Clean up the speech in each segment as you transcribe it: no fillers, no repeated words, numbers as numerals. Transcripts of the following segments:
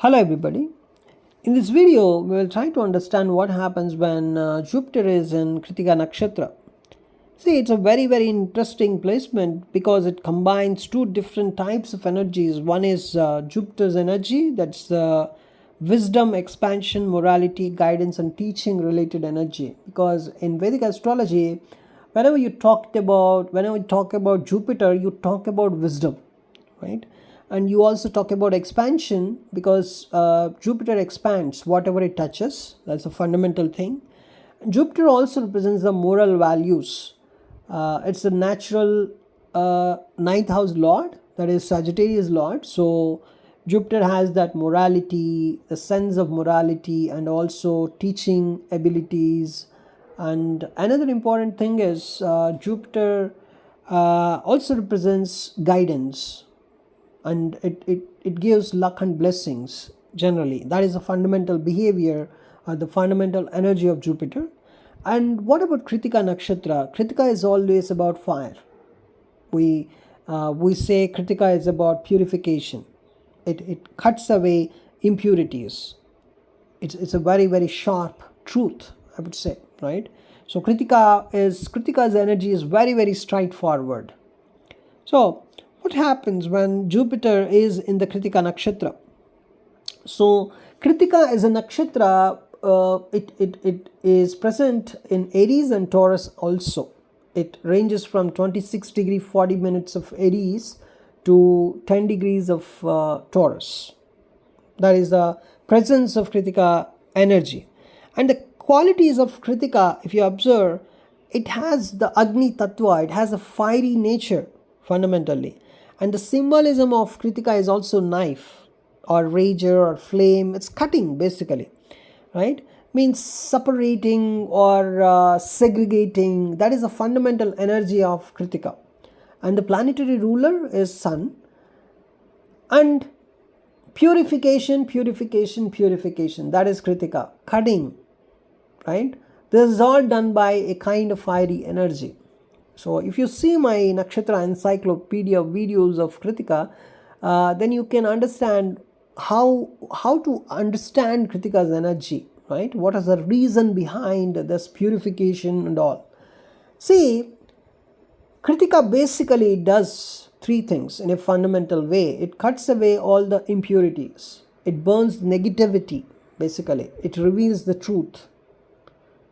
Hello everybody. In this video, we will try to understand what happens when Jupiter is in Krittika nakshatra. See, it's a very interesting placement because it combines two different types of energies. One is Jupiter's energy, that's wisdom, expansion, morality, guidance, and teaching related energy. Because in Vedic astrology, whenever you talk about Jupiter, you talk about wisdom, right? And you also talk about expansion because Jupiter expands whatever it touches. That's a fundamental thing. Jupiter also represents the moral values. It's the natural ninth house lord, that is Sagittarius lord. So Jupiter has that morality, the sense of morality, and also teaching abilities. And another important thing is Jupiter also represents guidance, and it gives luck and blessings generally. That is a fundamental behavior, the fundamental energy of Jupiter. And what about Krittika nakshatra? Krittika is always about fire. We say Krittika is about purification. It cuts away impurities. It's a very sharp truth, I would say, right? So Kritika's energy is very straightforward. So what happens when Jupiter is in the Krittika nakshatra? So Krittika is a nakshatra. It is present in Aries and Taurus also. It ranges from 26 degree 40 minutes of Aries to 10 degrees of Taurus. That is the presence of Krittika energy. And the qualities of Krittika, if you observe, it has the Agni Tattva, it has a fiery nature fundamentally. And the symbolism of Krittika is also knife or rager or flame. It's cutting basically, right? Means separating or segregating. That is a fundamental energy of Krittika. And the planetary ruler is Sun. And purification. That is Krittika. Cutting, right? This is all done by a kind of fiery energy. So if you see my nakshatra encyclopedia videos of Krittika, then you can understand how to understand Krittika's energy, right? What is the reason behind this purification and all. See, Krittika basically does three things in a fundamental way. It cuts away all the impurities. It burns negativity, basically. It reveals the truth.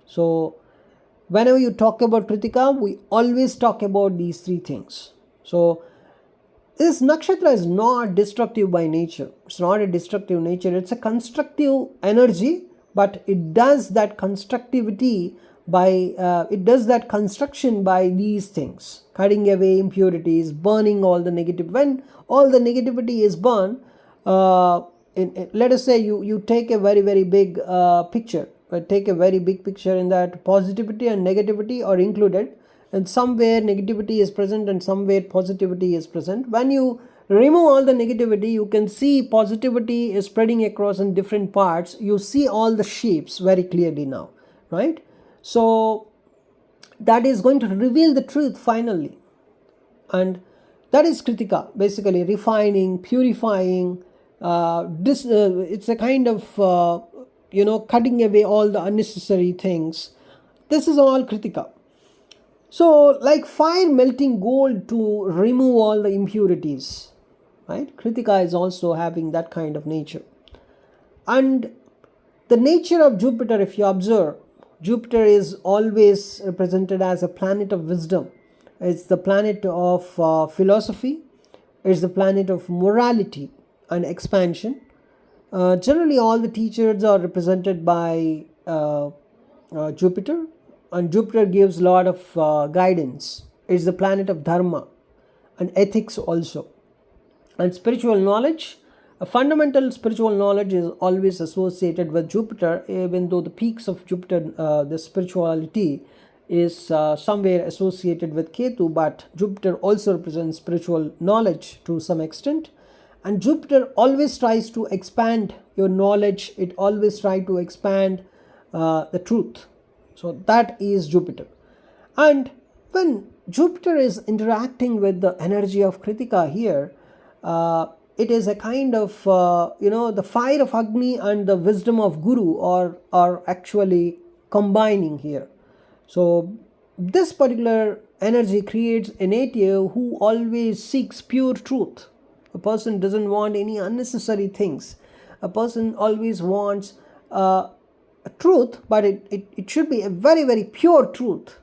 So whenever you talk about Krittika, we always talk about these three things. So this nakshatra is not destructive by nature. It's not a destructive nature. It's a constructive energy, but it does that construction by these things: cutting away impurities, burning all the negative. When all the negativity is burned, let us say you take a very big picture. Take a very big picture in that positivity and negativity are included, and somewhere negativity is present and somewhere positivity is present. When you remove all the negativity, you can see positivity is spreading across in different parts. You see all the shapes very clearly now, right? So that is going to reveal the truth finally. And that is Krittika, basically refining, purifying. It's a kind of cutting away all the unnecessary things. This is all Krittika. So like fire melting gold to remove all the impurities, right? Krittika is also having that kind of nature. And the nature of Jupiter, if you observe, Jupiter is always represented as a planet of wisdom. It's the planet of philosophy. It's the planet of morality and expansion. Generally, all the teachers are represented by Jupiter, and Jupiter gives a lot of guidance. It's the planet of dharma and ethics also. And spiritual knowledge, a fundamental spiritual knowledge is always associated with Jupiter, even though the peaks of Jupiter, the spirituality is somewhere associated with Ketu, but Jupiter also represents spiritual knowledge to some extent. And Jupiter always tries to expand your knowledge. It always tries to expand the truth. So that is Jupiter. And when Jupiter is interacting with the energy of Krittika here, it is a kind of the fire of Agni and the wisdom of Guru are actually combining here. So this particular energy creates a native who always seeks pure truth. A person doesn't want any unnecessary things. A person always wants a truth, but it should be a very, very pure truth.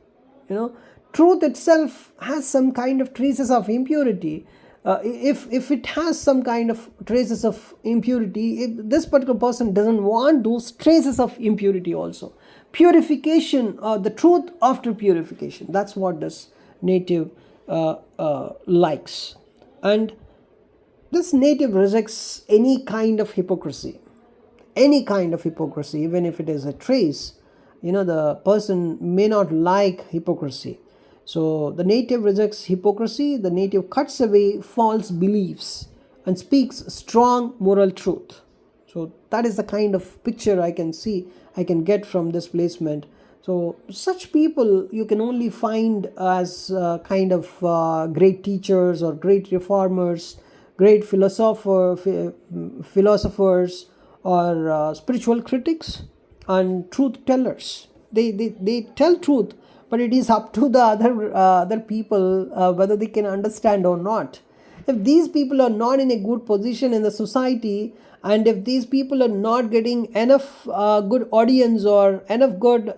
Truth itself has some kind of traces of impurity. If it has some kind of traces of impurity, this particular person doesn't want those traces of impurity also. Purification, the truth after purification, that's what this native likes. And this native rejects any kind of hypocrisy. Even if it is a trace, the person may not like hypocrisy. So the native rejects hypocrisy, the native cuts away false beliefs and speaks strong moral truth. So that is the kind of picture I can get from this placement. So such people you can only find as kind of great teachers or great reformers, great philosophers, or spiritual critics and truth tellers. They tell truth, but it is up to the other people whether they can understand or not. If these people are not in a good position in the society, and if these people are not getting enough good audience or enough good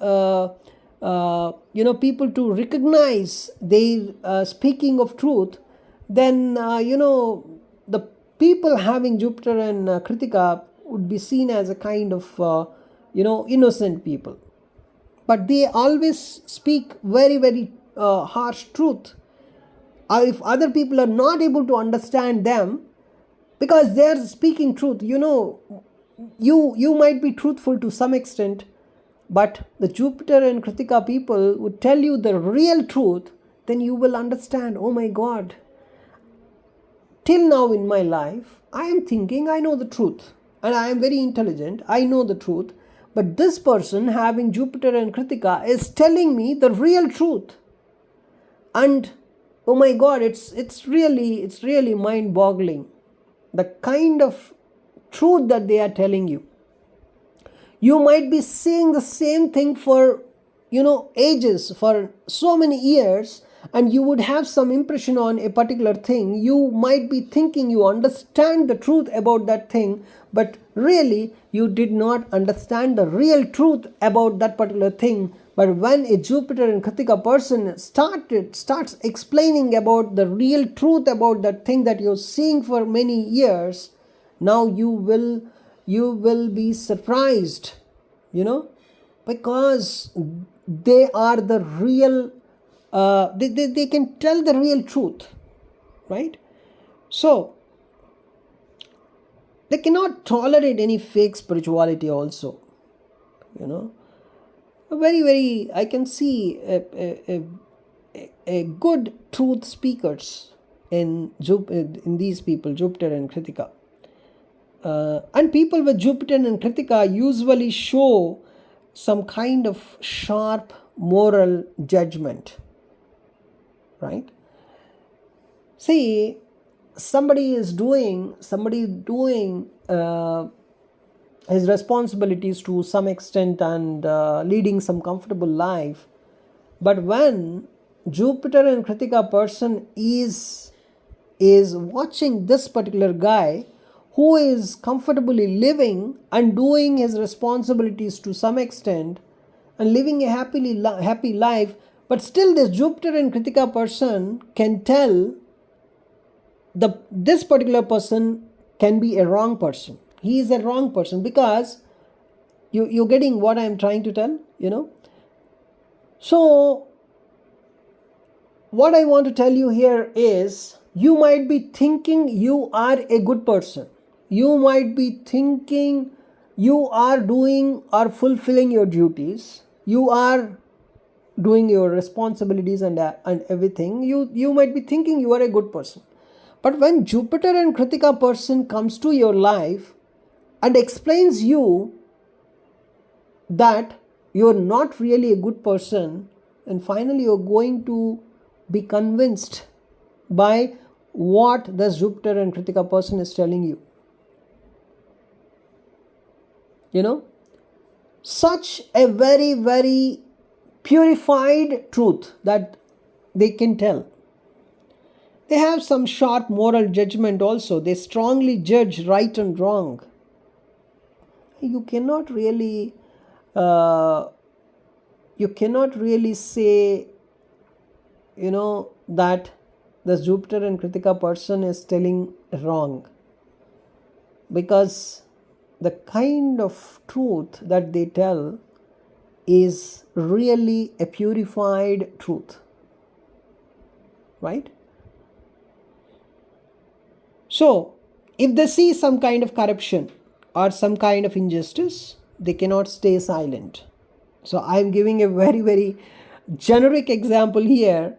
people to recognize their speaking of truth, then the people having Jupiter and Krittika would be seen as a kind of innocent people, but they always speak very, very harsh truth. If other people are not able to understand them, because they are speaking truth, you might be truthful to some extent, but the Jupiter and Krittika people would tell you the real truth. Then you will understand, oh my God, till now in my life I am thinking I know the truth and I am very intelligent, I know the truth, but this person having Jupiter and Krittika is telling me the real truth. And oh my God, it's really mind boggling, the kind of truth that they are telling you. You might be saying the same thing for ages, for so many years, and you would have some impression on a particular thing. You might be thinking you understand the truth about that thing, but really you did not understand the real truth about that particular thing. But when a Jupiter and Krittika person starts explaining about the real truth about that thing that you're seeing for many years, now you will be surprised, because they are the real, they can tell the real truth, right? So they cannot tolerate any fake spirituality also, very, very, I can see a good truth speakers in these people, Jupiter and Krittika. And people with Jupiter and Krittika usually show some kind of sharp moral judgment, right? See, somebody is doing his responsibilities to some extent and leading some comfortable life, but when Jupiter and Krittika person is watching this particular guy who is comfortably living and doing his responsibilities to some extent and living a happy life, but still this Jupiter and Krittika person can tell this particular person can be a wrong person. He is a wrong person, because you're getting what I'm trying to tell, So what I want to tell you here is, you might be thinking you are a good person. You might be thinking you are doing or fulfilling your duties. You are doing your responsibilities and everything. You might be thinking you are a good person. But when Jupiter and Krittika person comes to your life and explains you that you're not really a good person, and finally you're going to be convinced by what this Jupiter and Krittika person is telling you. Such a very, very purified truth that they can tell. They have some sharp moral judgment also. They strongly judge right and wrong. You cannot really say, that the Jupiter and Krittika person is telling wrong, because the kind of truth that they tell is really a purified truth, right? So if they see some kind of corruption or some kind of injustice, they cannot stay silent. So I'm giving a very, very generic example here.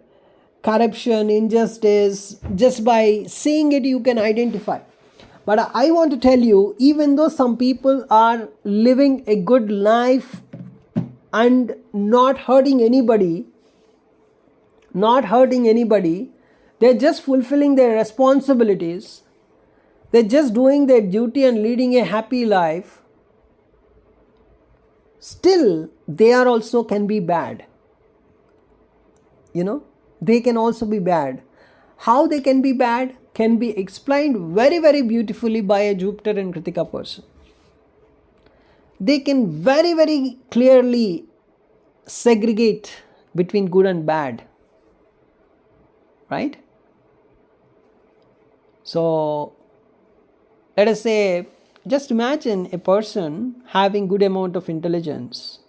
Corruption, injustice, just by seeing it you can identify. But I want to tell you, even though some people are living a good life and not hurting anybody, they're just fulfilling their responsibilities, they're just doing their duty and leading a happy life, still they are also can be bad. They can also be bad. How they can be bad can be explained very, very beautifully by a Jupiter and Krittika person. They can very, very clearly segregate between good and bad, right? So let us say, just imagine a person having good amount of intelligence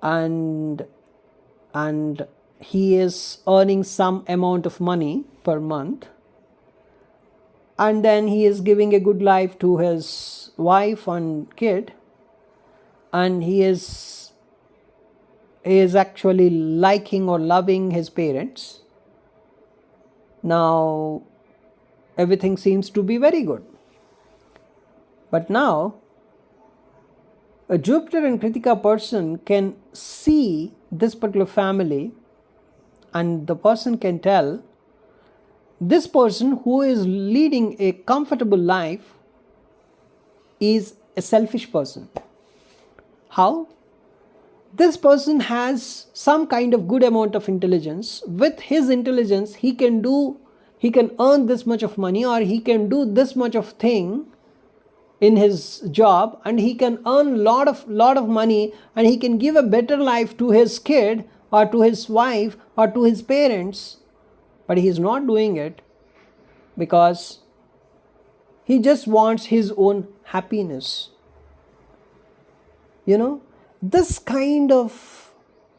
and he is earning some amount of money per month, and then he is giving a good life to his wife and kid, and he is actually liking or loving his parents. Now everything seems to be very good. But now a Jupiter and Krittika person can see this particular family, and the person can tell this person who is leading a comfortable life is a selfish person. How? This person has some kind of good amount of intelligence. With his intelligence, he can earn this much of money, or he can do this much of thing in his job, and he can earn lot of money, and he can give a better life to his kid or to his wife or to his parents. But he is not doing it because he just wants his own happiness. This kind of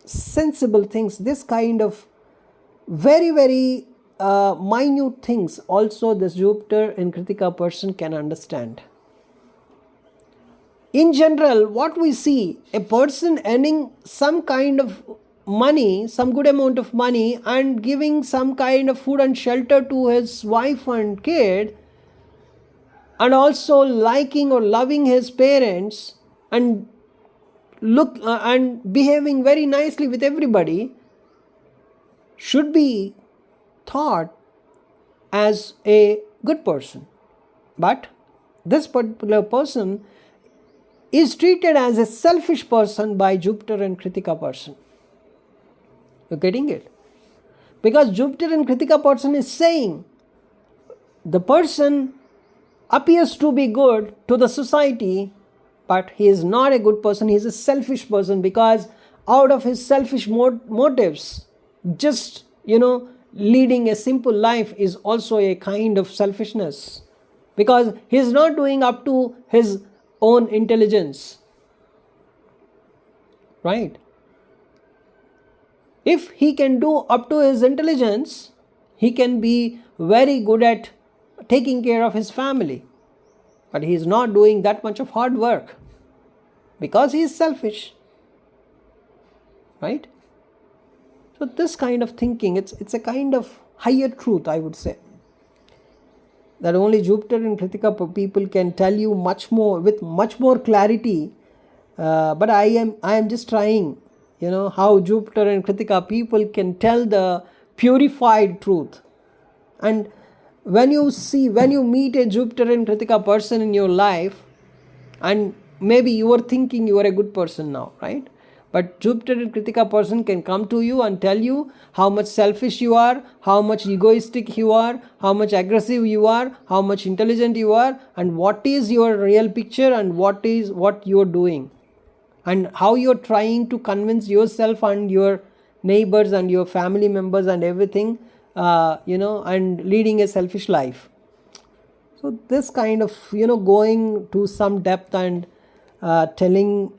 sensible things, this kind of very, very minute things also this Jupiter and Krittika person can understand. In general, what we see, a person earning some kind of money, some good amount of money, and giving some kind of food and shelter to his wife and kid, and also liking or loving his parents, and and behaving very nicely with everybody, should be thought as a good person. But this particular person is treated as a selfish person by Jupiter and Krittika person. You're getting it? Because Jupiter and Krittika person is saying the person appears to be good to the society, but he is not a good person. He is a selfish person, because out of his selfish motives, just leading a simple life is also a kind of selfishness, because he is not doing up to his own intelligence, right? If he can do up to his intelligence, he can be very good at taking care of his family, but he is not doing that much of hard work because he is selfish, right? So this kind of thinking, it's a kind of higher truth, I would say, that only Jupiter and Krittika people can tell you much more, with much more clarity. But I am just trying, how Jupiter and Krittika people can tell the purified truth. And when you meet a Jupiter and Kritika person in your life, and maybe you are thinking you are a good person now, right? But Jupiter and Kritika person can come to you and tell you how much selfish you are, how much egoistic you are, how much aggressive you are, how much intelligent you are, and what is your real picture, and what you are doing, and how you're trying to convince yourself and your neighbors and your family members and everything, and leading a selfish life. So this kind of, going to some depth and telling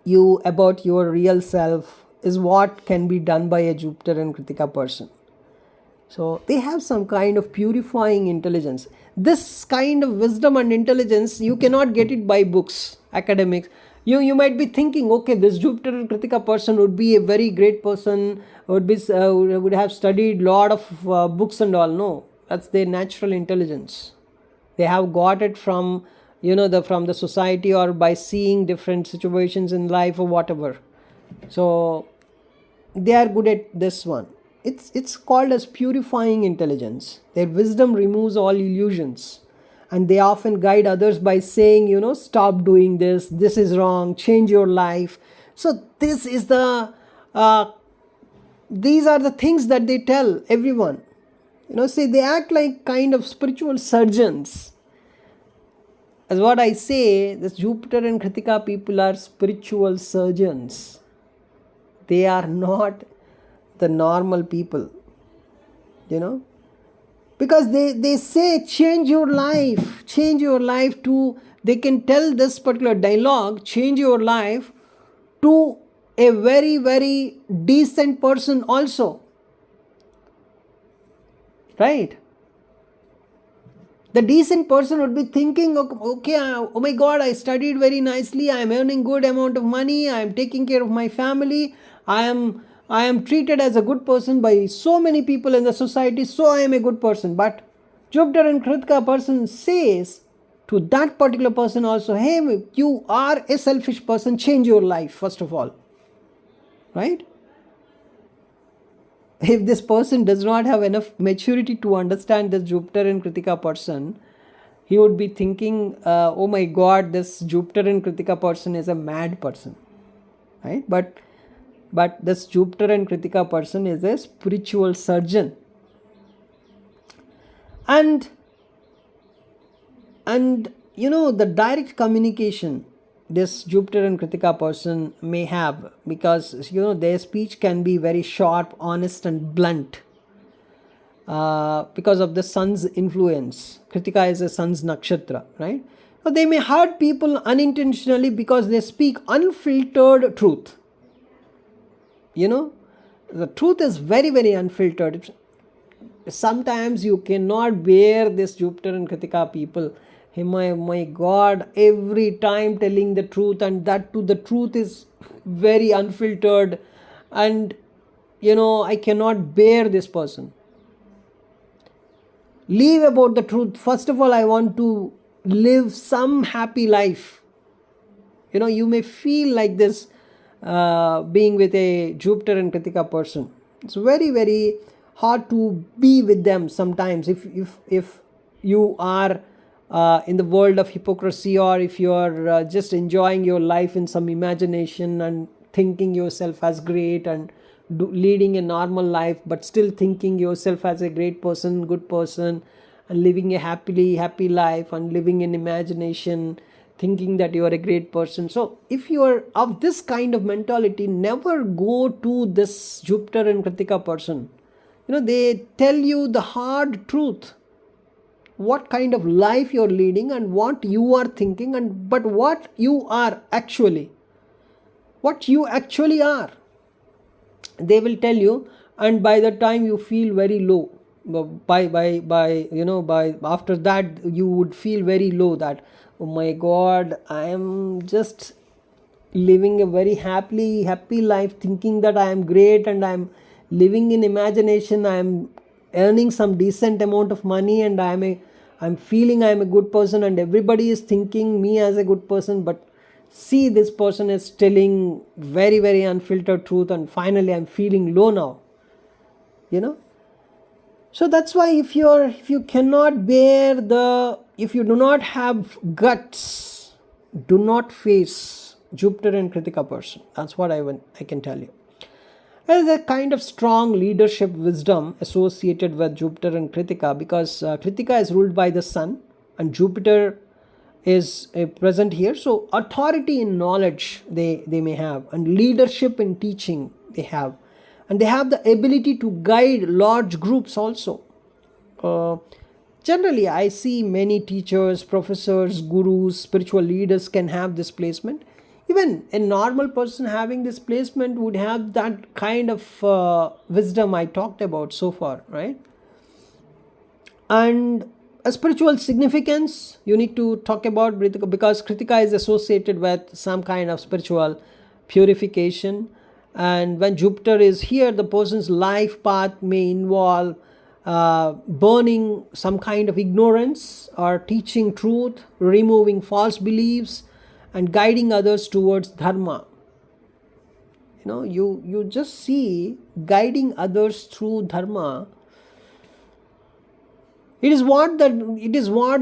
you about your real self is what can be done by a Jupiter and Kritika person. So they have some kind of purifying intelligence. This kind of wisdom and intelligence, you cannot get it by books, academics. You might be thinking, okay, this Jupiter and Kritika person would be a very great person, would have studied lot of books and all. No, that's their natural intelligence. They have got it from from the society, or by seeing different situations in life or whatever. So they are good at this one. It's called as purifying intelligence. Their wisdom removes all illusions, and they often guide others by saying, stop doing this, this is wrong, change your life. So these are the things that they tell everyone. See, they act like kind of spiritual surgeons. As what I say, this Jupiter and Kritika people are spiritual surgeons. They are not the normal people, because they say change your life to, they can tell this particular dialogue, change your life to a very, very decent person also, right? The decent person would be thinking, okay, oh my God, I studied very nicely, I am earning good amount of money, I am taking care of my family, I am treated as a good person by so many people in the society, so I am a good person. But Jupiter and Kritika person says to that particular person also, hey, you are a selfish person, change your life first of all, right? If this person does not have enough maturity to understand this Jupiter and Kritika person, he would be thinking, oh my God, this Jupiter and Kritika person is a mad person, right? But this Jupiter and Kritika person is a spiritual surgeon. And the direct communication this Jupiter and Kritika person may have, because their speech can be very sharp, honest and blunt, because of the sun's influence. Kritika is a sun's nakshatra, right? So they may hurt people unintentionally because they speak unfiltered truth. The truth is very, very unfiltered. Sometimes you cannot bear this Jupiter and Kritika people. Hey, my God, every time telling the truth, and that too the truth is very unfiltered, and I cannot bear this person. Leave about the truth. First of all, I want to live some happy life. You may feel like this being with a Jupiter and Kritika person. It's very, very hard to be with them sometimes if you are in the world of hypocrisy, or if you are just enjoying your life in some imagination and thinking yourself as great, and leading a normal life, but still thinking yourself as a great person, good person, and living a happy life, and living in imagination, thinking that you are a great person. So if you are of this kind of mentality, never go to this Jupiter and Kritika person. They tell you the hard truth, what kind of life you're leading, and what you are thinking, but what you actually are, they will tell you. And by the time you feel very low, by after that you would feel very low, that oh my God, I am just living a very happy life, thinking that I am great, and I am living in imagination, I am earning some decent amount of money, and I'm feeling I am a good person, and everybody is thinking me as a good person. But see, this person is telling very, very unfiltered truth, and finally I'm feeling low now. So that's why if you cannot bear the, if you do not have guts, do not face Jupiter and Kritika person. That's what I can tell you. There is a kind of strong leadership wisdom associated with Jupiter and Kritika, because Kritika is ruled by the sun and Jupiter is present here. So authority in knowledge they may have, and leadership in teaching they have, and they have the ability to guide large groups also. uh, Generally I see many teachers, professors, gurus, spiritual leaders can have this placement. Even a normal person having this placement would have that kind of wisdom I talked about so far, right? And a spiritual significance you need to talk about, because Kritika is associated with some kind of spiritual purification. And when Jupiter is here, the person's life path may involve burning some kind of ignorance, or teaching truth, removing false beliefs, and guiding others towards dharma. You just see guiding others through dharma. It is what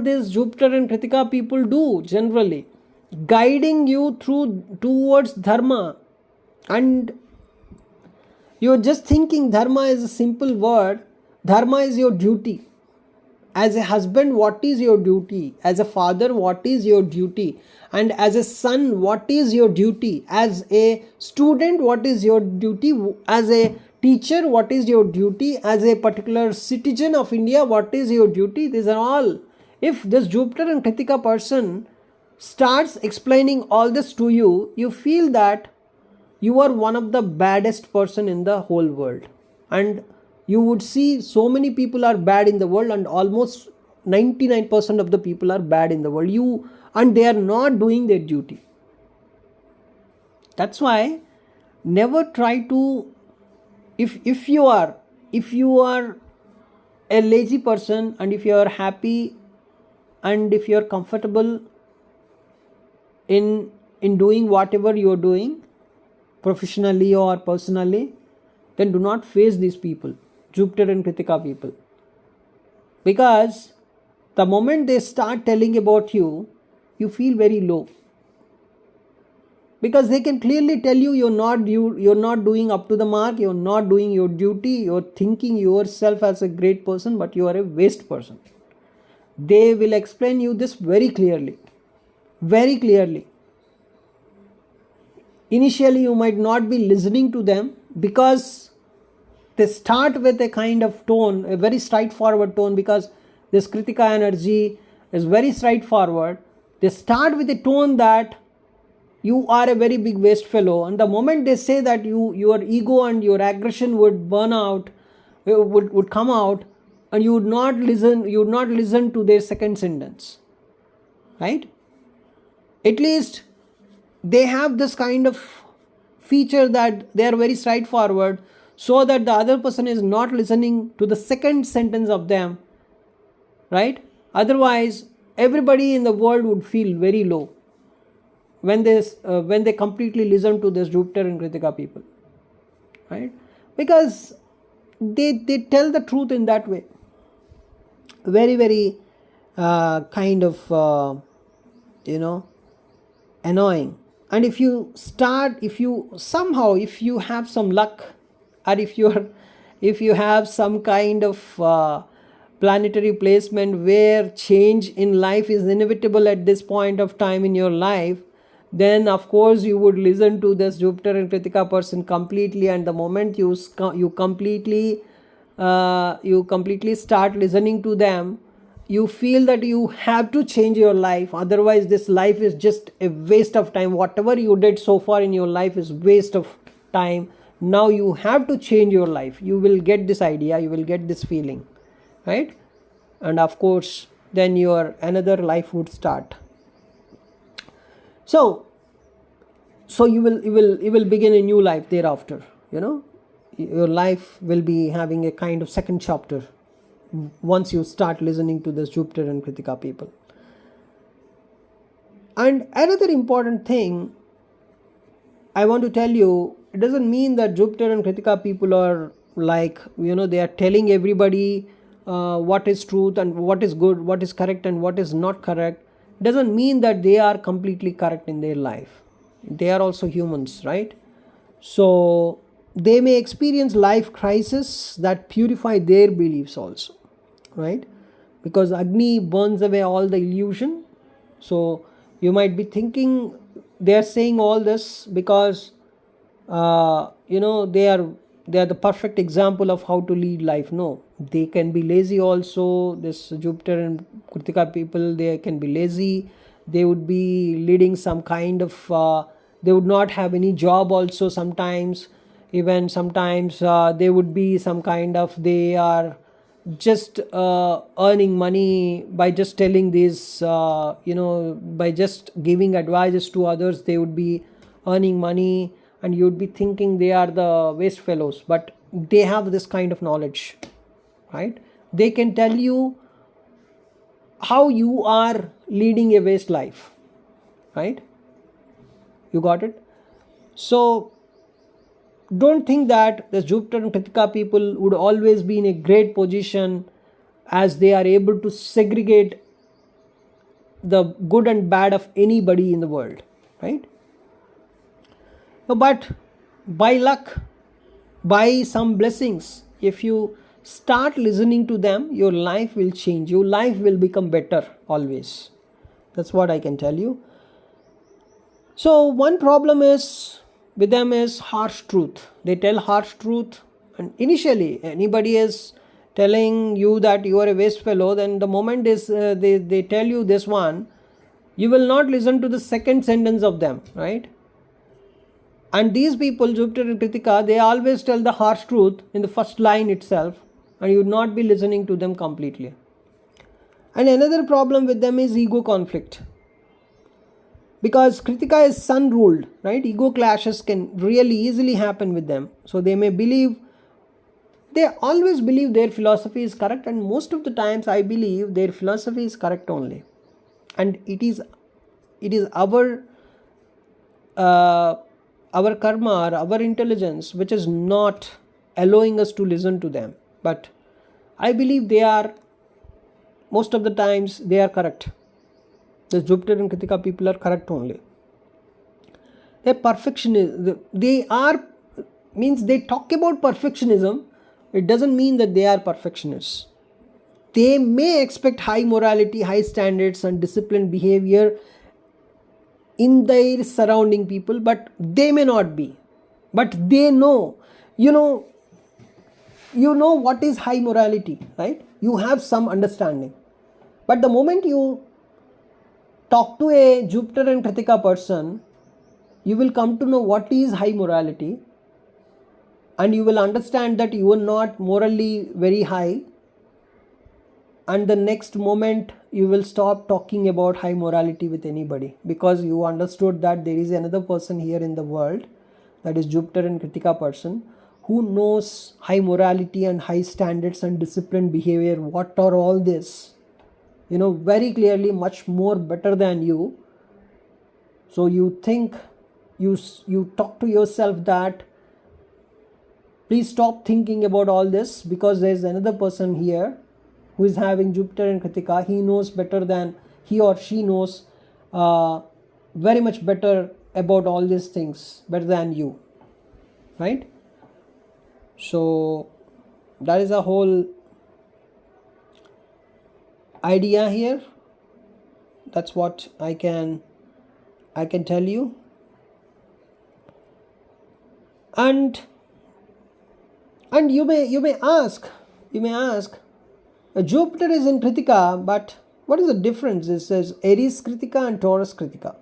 these Jupiter and Kritika people do generally, guiding you towards dharma. And you're just thinking dharma is a simple word. Dharma is your duty. As a husband, what is your duty? As a father, what is your duty? And as a son, what is your duty? As a student, what is your duty? As a teacher, what is your duty? As a particular citizen of India, what is your duty? These are all. If this Jupiter and Kritika person starts explaining all this to you, you feel that you are one of the baddest person in the whole world. And you would see so many people are bad in the world, and almost 99% of the people are bad in the world, and they are not doing their duty. That's why never try to, if you are a lazy person, and if you are happy, and if you are comfortable in doing whatever you are doing professionally or personally, then do not face these people, Jupiter and Kritika people. Because the moment they start telling about you, you feel very low. Because they can clearly tell you you're not doing up to the mark, you're not doing your duty, you're thinking yourself as a great person, but you are a waste person. They will explain you this very clearly. Very clearly. Initially you might not be listening to them, because they start with a kind of tone, a very straightforward tone, because this Kritika energy is very straightforward. They start with a tone that you are a very big waste fellow, and the moment they say that your ego and your aggression would burn out, would come out, and you would not listen to their second sentence, right? At least they have this kind of feature that they are very straightforward, so that the other person is not listening to the second sentence of them, right? Otherwise everybody in the world would feel very low when they completely listen to this Jupiter and Kritika people, right? Because they tell the truth in that way, very very kind of annoying. And if you have some luck, or if you have some kind of planetary placement where change in life is inevitable at this point of time in your life, then of course you would listen to this Jupiter and Kritika person completely. And the moment you completely start listening to them, you feel that you have to change your life, otherwise this life is just a waste of time. Whatever you did so far in your life is waste of time. Now you have to change your life. You will get this idea, you will get this feeling, right? And of course then your another life would start. So you will begin a new life thereafter. Your life will be having a kind of second chapter once you start listening to this Jupiter and Kritika people. And another important thing I want to tell you, it doesn't mean that Jupiter and Kritika people are like, they are telling everybody what is truth and what is good, what is correct and what is not correct, doesn't mean that they are completely correct in their life. They are also humans, right? So they may experience life crisis that purify their beliefs also, right? Because Agni burns away all the illusion. So you might be thinking they are saying all this because they are the perfect example of how to lead life. No, they can be lazy also. This Jupiter and Kritika people, they can be lazy. They would be leading some kind of they would not have any job also sometimes. Even sometimes they would be some kind of, they are just earning money by just telling these by just giving advices to others. They would be earning money, and you'd be thinking they are the waste fellows, but they have this kind of knowledge, right? They can tell you how you are leading a waste life, right? You got it? So don't think that the Jupiter and Kritika people would always be in a great position, as they are able to segregate the good and bad of anybody in the world, right? But by luck, by some blessings, if you start listening to them, your life will change. Your life will become better always. That's what I can tell you. So one problem is with them is harsh truth. They tell harsh truth, and initially anybody is telling you that you are a waste fellow, then the moment is they tell you this one, you will not listen to the second sentence of them, right? And these people, Jupiter and Kritika, they always tell the harsh truth in the first line itself, and you would not be listening to them completely. And another problem with them is ego conflict. Because Kritika is sun ruled, right? Ego clashes can really easily happen with them. So they always believe their philosophy is correct, and most of the times I believe their philosophy is correct only. And it is our karma or our intelligence which is not allowing us to listen to them. But I believe they are, most of the times they are correct. The Jupiter and Kritika people are correct only. They're perfectionist. They are, means they talk about perfectionism. It doesn't mean that they are perfectionists. They may expect high morality, high standards and disciplined behavior in their surrounding people, but they may not be. But they know, you know what is high morality, right? You have some understanding. But the moment you talk to a Jupiter and Kritika person, you will come to know what is high morality, and you will understand that you are not morally very high, and the next moment you will stop talking about high morality with anybody, because you understood that there is another person here in the world, that is Jupiter and Kritika person, who knows high morality and high standards and disciplined behavior, what are all this, very clearly, much more better than you. So you think, you talk to yourself that please stop thinking about all this, because there is another person here who is having Jupiter and Kritika. He knows better than, he or she knows very much better about all these things, better than you, right? So that is a whole idea here. That's what I can tell you. And you may ask, Jupiter is in Kritika, but what is the difference? It says Aries Kritika and Taurus Kritika.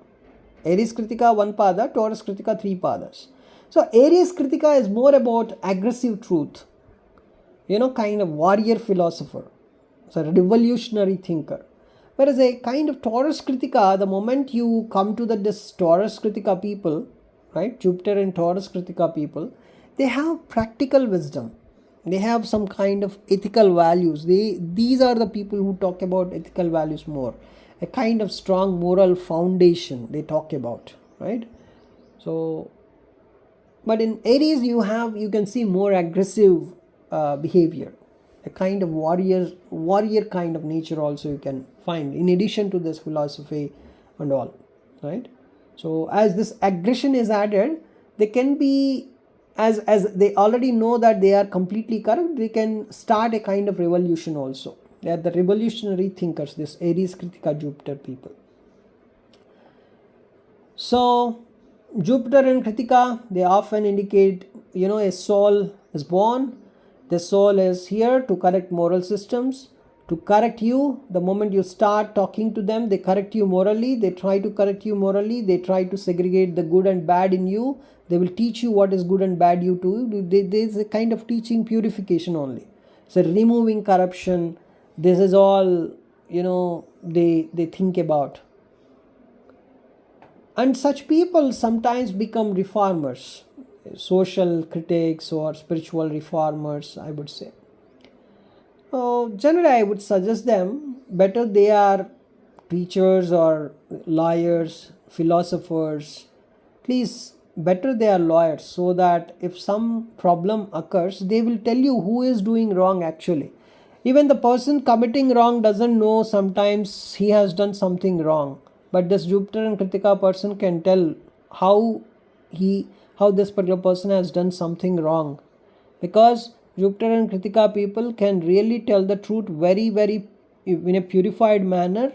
Aries Kritika 1 pada, Taurus Kritika 3 padas. So Aries Kritika is more about aggressive truth, kind of warrior philosopher, so a revolutionary thinker. Whereas a kind of Taurus Kritika, the moment you come to this Taurus Kritika people, right, Jupiter and Taurus Kritika people, they have practical wisdom. They have some kind of ethical values. These are the people who talk about ethical values more. A kind of strong moral foundation they talk about, right? So, but in Aries you can see more aggressive behavior, a kind of warrior kind of nature also you can find in addition to this philosophy and all, right? So as this aggression is added, they can be, as they already know that they are completely correct, they can start a kind of revolution also. They are the revolutionary thinkers, this Aries, Kritika, Jupiter people. So Jupiter and Kritika, they often indicate, a soul is born. The soul is here to correct moral systems, to correct you. The moment you start talking to them, they correct you morally. They try to correct you morally. They try to segregate the good and bad in you. They will teach you what is good and bad you do. There's a kind of teaching purification only. So removing corruption. This is all, they think about. And such people sometimes become reformers, social critics or spiritual reformers, I would say. Generally, I would suggest them better they are teachers or lawyers, philosophers. Please, better they are lawyers, so that if some problem occurs, they will tell you who is doing wrong actually. Even the person committing wrong doesn't know sometimes he has done something wrong. But this Jupiter and Kritika person can tell how this particular person has done something wrong, because Jupiter and Kritika people can really tell the truth very, very in a purified manner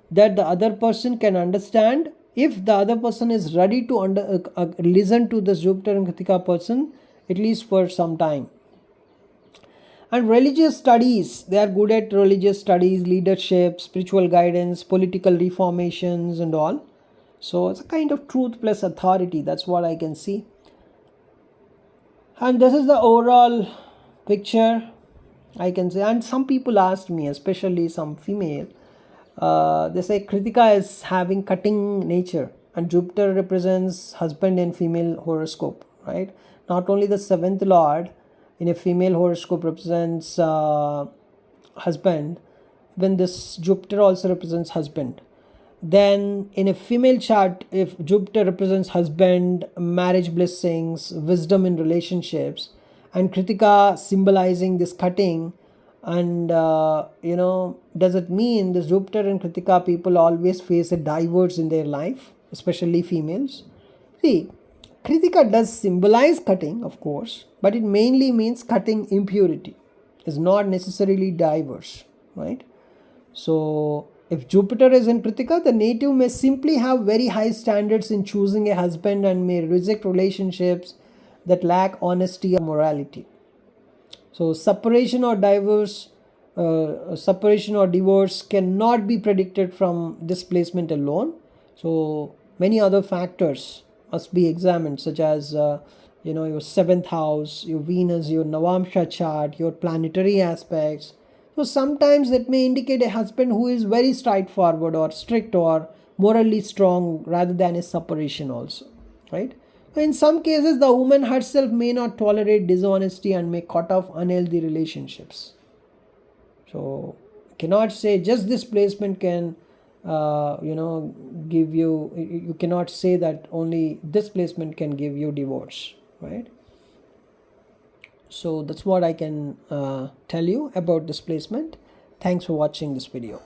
that the other person can understand. If the other person is ready to listen to this Jupiter and Kritika person, at least for some time. And religious studies, they are good at religious studies, leadership, spiritual guidance, political reformations and all. So it's a kind of truth plus authority. That's what I can see. And this is the overall picture, I can say. And some people asked me, especially some female, they say Kritika is having cutting nature and Jupiter represents husband and female horoscope, right? Not only the 7th lord in a female horoscope represents husband, when this Jupiter also represents husband. Then in a female chart, if Jupiter represents husband, marriage blessings, wisdom in relationships, and Kritika symbolizing this cutting, and does it mean this Jupiter and Kritika people always face a divorce in their life, especially females? See, Kritika does symbolize cutting, of course, but it mainly means cutting impurity. It's not necessarily divorce, right? So if Jupiter is in Kritika, the native may simply have very high standards in choosing a husband and may reject relationships that lack honesty or morality. So separation or divorce cannot be predicted from this placement alone. So many other factors must be examined, such as your 7th house, your Venus, your Navamsha chart, your planetary aspects. So sometimes that may indicate a husband who is very straightforward or strict or morally strong rather than a separation also, right? In some cases, the woman herself may not tolerate dishonesty and may cut off unhealthy relationships. So cannot say just this placement can give you cannot say that only this placement can give you divorce, right? So that's what I can tell you about this placement. Thanks for watching this video.